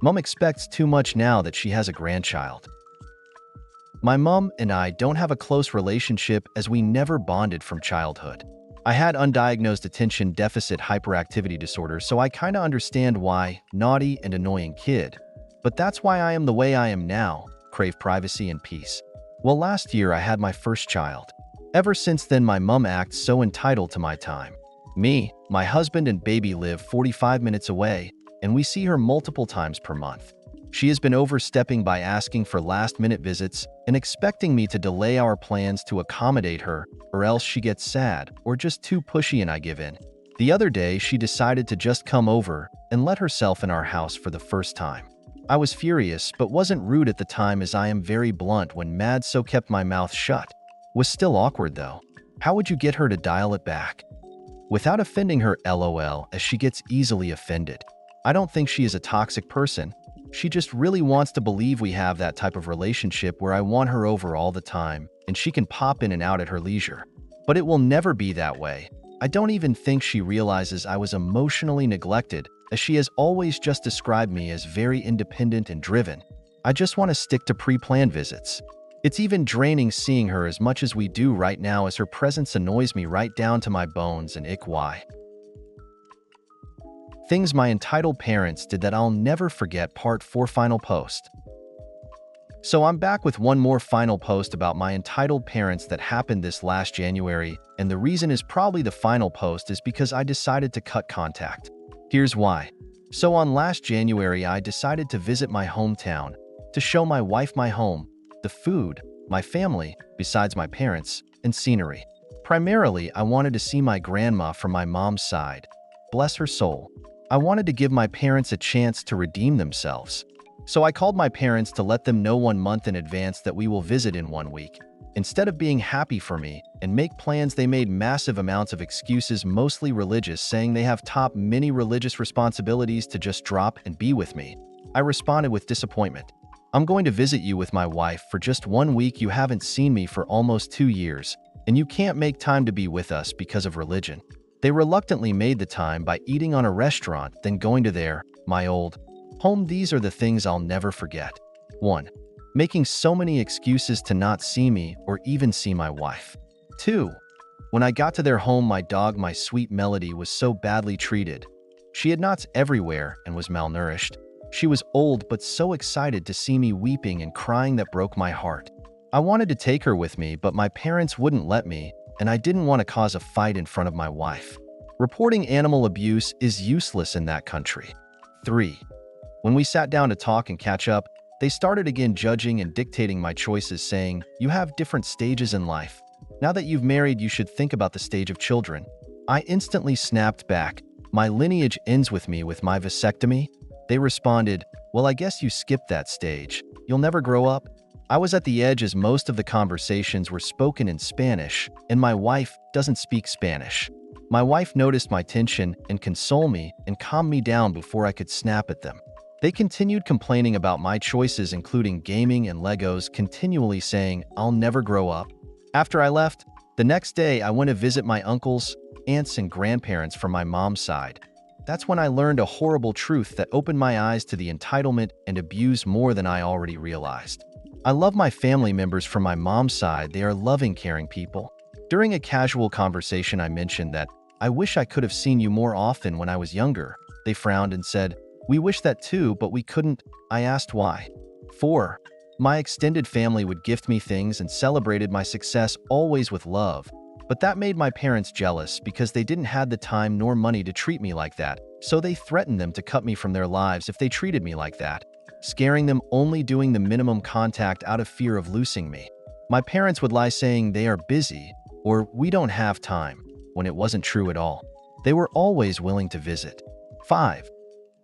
Mom expects too much now that she has a grandchild. My mom and I don't have a close relationship as we never bonded from childhood. I had undiagnosed attention deficit hyperactivity disorder, so I kinda understand why, naughty and annoying kid. But that's why I am the way I am now, crave privacy and peace. Well, last year I had my first child. Ever since then, my mom acts so entitled to my time. Me, my husband, and baby live 45 minutes away, and we see her multiple times per month. She has been overstepping by asking for last-minute visits and expecting me to delay our plans to accommodate her, or else she gets sad or just too pushy and I give in. The other day, she decided to just come over and let herself in our house for the first time. I was furious but wasn't rude at the time, as I am very blunt when mad, so kept my mouth shut. Was still awkward though. How would you get her to dial it back without offending her? LOL, as she gets easily offended. I don't think she is a toxic person. She just really wants to believe we have that type of relationship where I want her over all the time and she can pop in and out at her leisure. But it will never be that way. I don't even think she realizes I was emotionally neglected, as she has always just described me as very independent and driven. I just want to stick to pre-planned visits. It's even draining seeing her as much as we do right now, as her presence annoys me right down to my bones. And why. Things my entitled parents did that I'll never forget, Part 4, final post. So I'm back with one more final post about my entitled parents that happened this last January, and the reason is probably the final post is because I decided to cut contact. Here's why. So on last January, I decided to visit my hometown, to show my wife my home, the food, my family, besides my parents, and scenery. Primarily, I wanted to see my grandma from my mom's side. Bless her soul. I wanted to give my parents a chance to redeem themselves. So I called my parents to let them know 1 month in advance that we will visit in 1 week. Instead of being happy for me and make plans, they made massive amounts of excuses, mostly religious, saying they have top many religious responsibilities to just drop and be with me. I responded with disappointment. I'm going to visit you with my wife for just 1 week. You haven't seen me for almost 2 years, and you can't make time to be with us because of religion. They reluctantly made the time by eating on a restaurant, then going to my old home. These are the things I'll never forget. 1. Making so many excuses to not see me or even see my wife. 2. When I got to their home, my dog, my sweet Melody, was so badly treated. She had knots everywhere and was malnourished. She was old but so excited to see me weeping and crying that broke my heart. I wanted to take her with me, but my parents wouldn't let me, and I didn't want to cause a fight in front of my wife. Reporting animal abuse is useless in that country. 3. When we sat down to talk and catch up, they started again judging and dictating my choices, saying, "You have different stages in life. Now that you've married, you should think about the stage of children." I instantly snapped back. "My lineage ends with me with my vasectomy." They responded, "Well, I guess you skipped that stage. You'll never grow up." I was at the edge as most of the conversations were spoken in Spanish, and my wife doesn't speak Spanish. My wife noticed my tension and consoled me and calmed me down before I could snap at them. They continued complaining about my choices, including gaming and Legos, continually saying, "I'll never grow up." After I left, the next day I went to visit my uncles, aunts, and grandparents from my mom's side. That's when I learned a horrible truth that opened my eyes to the entitlement and abuse more than I already realized. I love my family members from my mom's side. They are loving, caring people. During a casual conversation, I mentioned that I wish I could have seen you more often when I was younger. They frowned and said, "We wish that too, but we couldn't." I asked why. 4. My extended family would gift me things and celebrated my success, always with love. But that made my parents jealous because they didn't have the time nor money to treat me like that, so they threatened them to cut me from their lives if they treated me like that, scaring them, only doing the minimum contact out of fear of losing me. My parents would lie saying they are busy or we don't have time, when it wasn't true at all. They were always willing to visit. 5.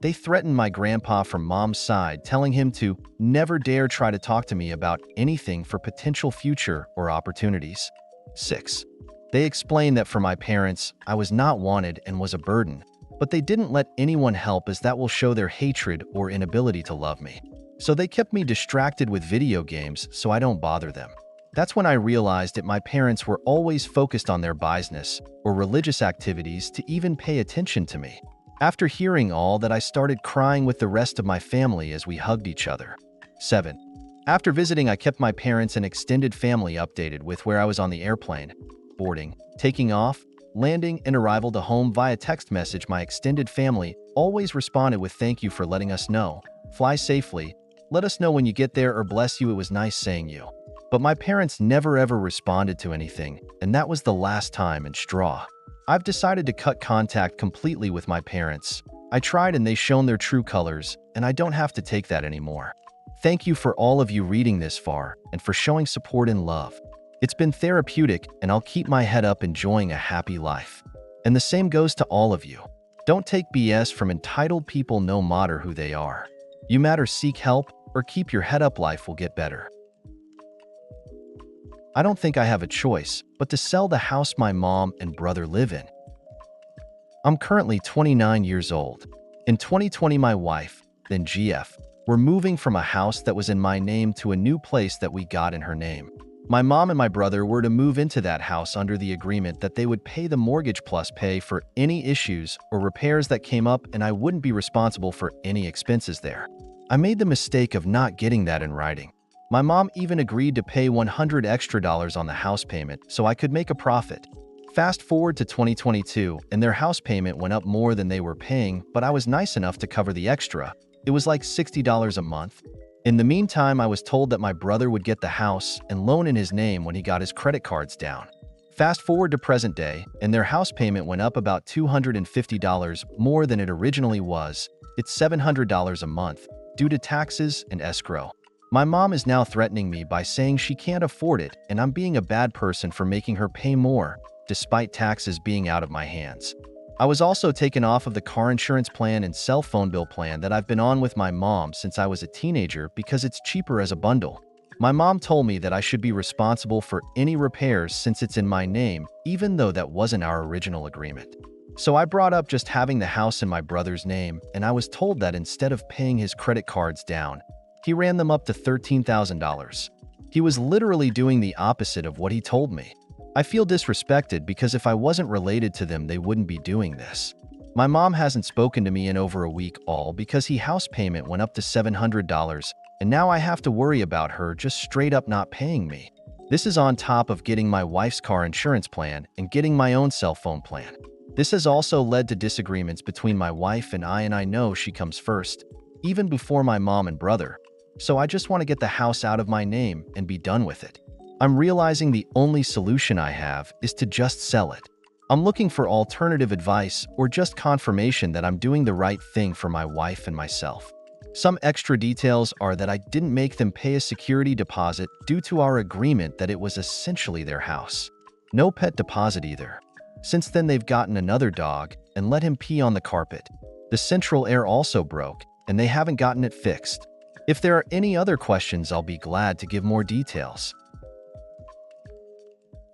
They threatened my grandpa from mom's side, telling him to never dare try to talk to me about anything for potential future or opportunities. 6. They explained that for my parents, I was not wanted and was a burden, but they didn't let anyone help, as that will show their hatred or inability to love me. So they kept me distracted with video games so I don't bother them. That's when I realized that my parents were always focused on their business or religious activities to even pay attention to me. After hearing all that, I started crying with the rest of my family as we hugged each other. 7. After visiting, I kept my parents and extended family updated with where I was on the airplane, boarding, taking off, landing, and arrival to home via text message. My extended family always responded with "Thank you for letting us know. Fly safely. Let us know when you get there," or "Bless you, it was nice seeing you." But my parents never ever responded to anything, and that was the last time, and straw. I've decided to cut contact completely with my parents. I tried and they shown their true colors, and I don't have to take that anymore. Thank you for all of you reading this far and for showing support and love. It's been therapeutic, and I'll keep my head up enjoying a happy life. And the same goes to all of you. Don't take BS from entitled people no matter who they are. You matter, seek help, or keep your head up. Life will get better. I don't think I have a choice but to sell the house my mom and brother live in. I'm currently 29 years old. In 2020, my wife, then GF, were moving from a house that was in my name to a new place that we got in her name. My mom and my brother were to move into that house under the agreement that they would pay the mortgage plus pay for any issues or repairs that came up, and I wouldn't be responsible for any expenses there. I made the mistake of not getting that in writing. My mom even agreed to pay $100 extra on the house payment so I could make a profit. Fast forward to 2022, and their house payment went up more than they were paying, but I was nice enough to cover the extra. It was like $60 a month. In the meantime, I was told that my brother would get the house and loan in his name when he got his credit cards down. Fast forward to present day, and their house payment went up about $250 more than it originally was. It's $700 a month, due to taxes and escrow. My mom is now threatening me by saying she can't afford it, and I'm being a bad person for making her pay more, despite taxes being out of my hands. I was also taken off of the car insurance plan and cell phone bill plan that I've been on with my mom since I was a teenager because it's cheaper as a bundle. My mom told me that I should be responsible for any repairs since it's in my name, even though that wasn't our original agreement. So I brought up just having the house in my brother's name, and I was told that instead of paying his credit cards down, he ran them up to $13,000. He was literally doing the opposite of what he told me. I feel disrespected because if I wasn't related to them, they wouldn't be doing this. My mom hasn't spoken to me in over a week, all because his house payment went up to $700, and now I have to worry about her just straight up not paying me. This is on top of getting my wife's car insurance plan and getting my own cell phone plan. This has also led to disagreements between my wife and I know she comes first, even before my mom and brother. So I just want to get the house out of my name and be done with it. I'm realizing the only solution I have is to just sell it. I'm looking for alternative advice or just confirmation that I'm doing the right thing for my wife and myself. Some extra details are that I didn't make them pay a security deposit due to our agreement that it was essentially their house. No pet deposit either. Since then, they've gotten another dog and let him pee on the carpet. The central air also broke, and they haven't gotten it fixed. If there are any other questions, I'll be glad to give more details.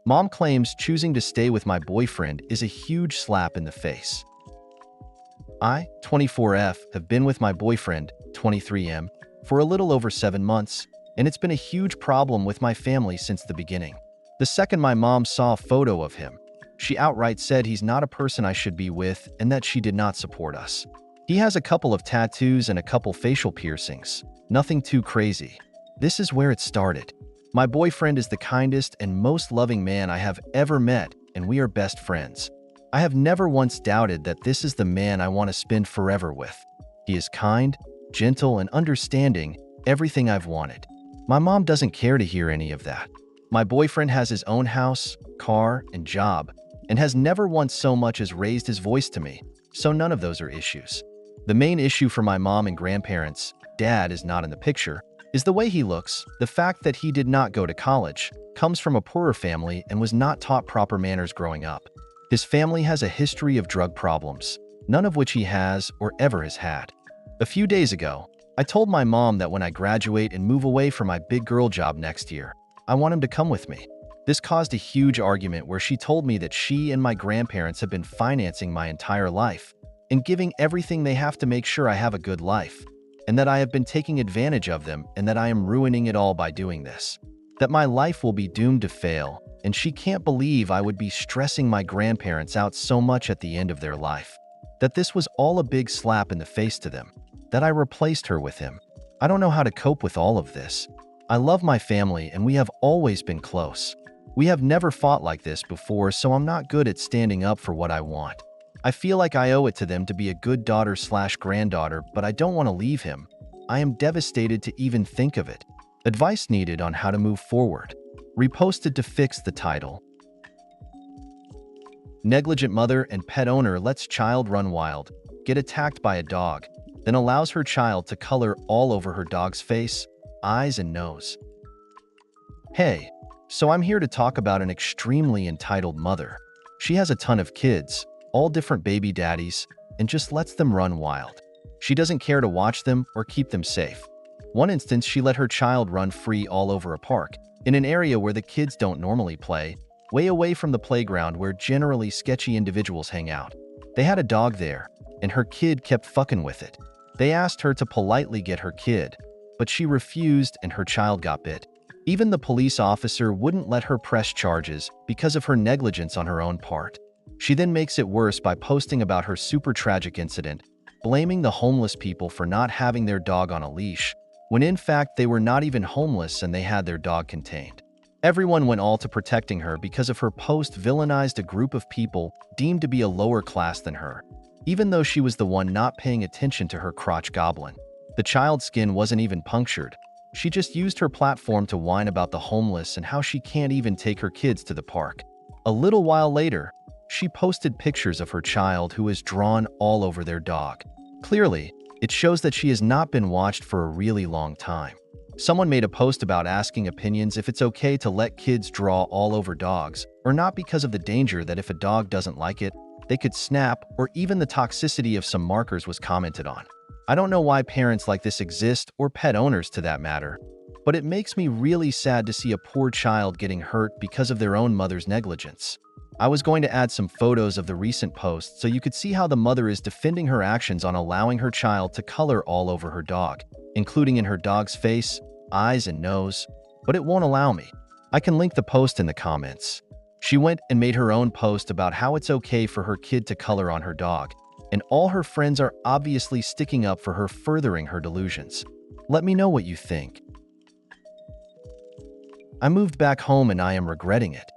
Mom claims choosing to stay with my boyfriend is a huge slap in the face. I, 24F, have been with my boyfriend, 23M, for a little over 7 months, and it's been a huge problem with my family since the beginning. The second my mom saw a photo of him, she outright said he's not a person I should be with and that she did not support us. He has a couple of tattoos and a couple facial piercings. Nothing too crazy. This is where it started. My boyfriend is the kindest and most loving man I have ever met, and we are best friends. I have never once doubted that this is the man I want to spend forever with. He is kind, gentle, and understanding, everything I've wanted. My mom doesn't care to hear any of that. My boyfriend has his own house, car, and job, and has never once so much as raised his voice to me, so none of those are issues. The main issue for my mom and grandparents, Dad is not in the picture, is the way he looks. The fact that he did not go to college, comes from a poorer family, and was not taught proper manners growing up. His family has a history of drug problems, none of which he has or ever has had. A few days ago, I told my mom that when I graduate and move away from my big girl job next year, I want him to come with me. This caused a huge argument where she told me that she and my grandparents have been financing my entire life and giving everything they have to make sure I have a good life, and that I have been taking advantage of them and that I am ruining it all by doing this. That my life will be doomed to fail, and she can't believe I would be stressing my grandparents out so much at the end of their life. that this was all a big slap in the face to them, that I replaced her with him. I don't know how to cope with all of this. I love my family and we have always been close. We have never fought like this before, so I'm not good at standing up for what I want. I feel like I owe it to them to be a good daughter/granddaughter, but I don't want to leave him. I am devastated to even think of it. Advice needed on how to move forward. Reposted to fix the title. Negligent mother and pet owner lets child run wild, get attacked by a dog, then allows her child to color all over her dog's face, eyes, and nose. Hey, so I'm here to talk about an extremely entitled mother. She has a ton of kids, all different baby daddies, and just lets them run wild. She doesn't care to watch them or keep them safe. One instance, she let her child run free all over a park, in an area where the kids don't normally play, way away from the playground where generally sketchy individuals hang out. They had a dog there, and her kid kept fucking with it. They asked her to politely get her kid, but she refused and her child got bit. Even the police officer wouldn't let her press charges because of her negligence on her own part. She then makes it worse by posting about her super tragic incident, blaming the homeless people for not having their dog on a leash, when in fact they were not even homeless and they had their dog contained. Everyone went all to protecting her because of her post villainized a group of people deemed to be a lower class than her, even though she was the one not paying attention to her crotch goblin. The child's skin wasn't even punctured. She just used her platform to whine about the homeless and how she can't even take her kids to the park. A little while later, she posted pictures of her child who is drawn all over their dog. Clearly, it shows that she has not been watched for a really long time. Someone made a post about asking opinions if it's okay to let kids draw all over dogs, or not, because of the danger that if a dog doesn't like it, they could snap, or even the toxicity of some markers was commented on. I don't know why parents like this exist, or pet owners to that matter, but it makes me really sad to see a poor child getting hurt because of their own mother's negligence. I was going to add some photos of the recent post so you could see how the mother is defending her actions on allowing her child to color all over her dog, including in her dog's face, eyes, and nose, but it won't allow me. I can link the post in the comments. She went and made her own post about how it's okay for her kid to color on her dog, and all her friends are obviously sticking up for her, furthering her delusions. Let me know what you think. I moved back home and I am regretting it.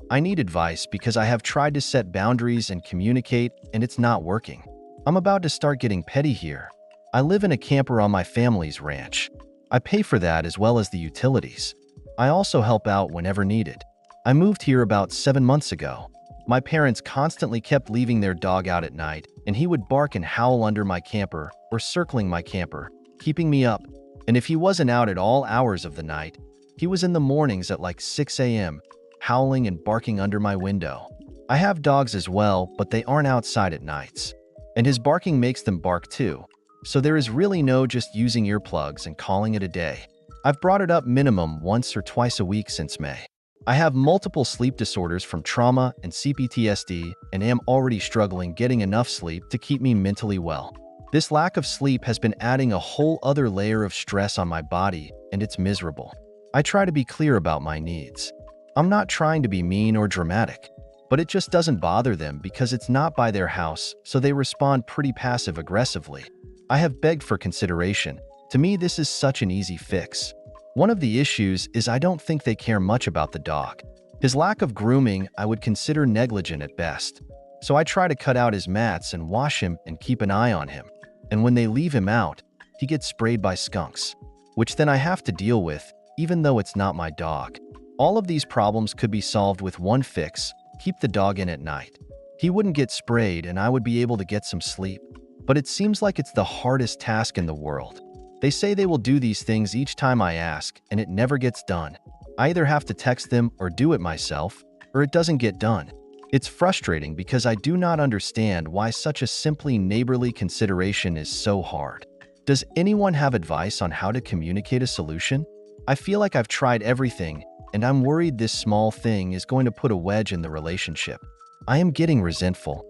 I need advice because I have tried to set boundaries and communicate, and it's not working. I'm about to start getting petty here. I live in a camper on my family's ranch. I pay for that as well as the utilities. I also help out whenever needed. I moved here about 7 months ago. My parents constantly kept leaving their dog out at night, and he would bark and howl under my camper or circling my camper, keeping me up. And if he wasn't out at all hours of the night, he was in the mornings at like 6 a.m., howling and barking under my window. I have dogs as well, but they aren't outside at nights. And his barking makes them bark too. So there is really no just using earplugs and calling it a day. I've brought it up minimum once or twice a week since May. I have multiple sleep disorders from trauma and CPTSD and am already struggling getting enough sleep to keep me mentally well. This lack of sleep has been adding a whole other layer of stress on my body, and it's miserable. I try to be clear about my needs. I'm not trying to be mean or dramatic, but it just doesn't bother them because it's not by their house, so they respond pretty passive-aggressively. I have begged for consideration. To me, this is such an easy fix. One of the issues is I don't think they care much about the dog. His lack of grooming I would consider negligent at best. So I try to cut out his mats and wash him and keep an eye on him. And when they leave him out, he gets sprayed by skunks, which then I have to deal with, even though it's not my dog. All of these problems could be solved with one fix: keep the dog in at night. He wouldn't get sprayed and I would be able to get some sleep. But it seems like it's the hardest task in the world. They say they will do these things each time I ask, and it never gets done. I either have to text them or do it myself, or it doesn't get done. It's frustrating because I do not understand why such a simply neighborly consideration is so hard. Does anyone have advice on how to communicate a solution? I feel like I've tried everything, and I'm worried this small thing is going to put a wedge in the relationship. I am getting resentful.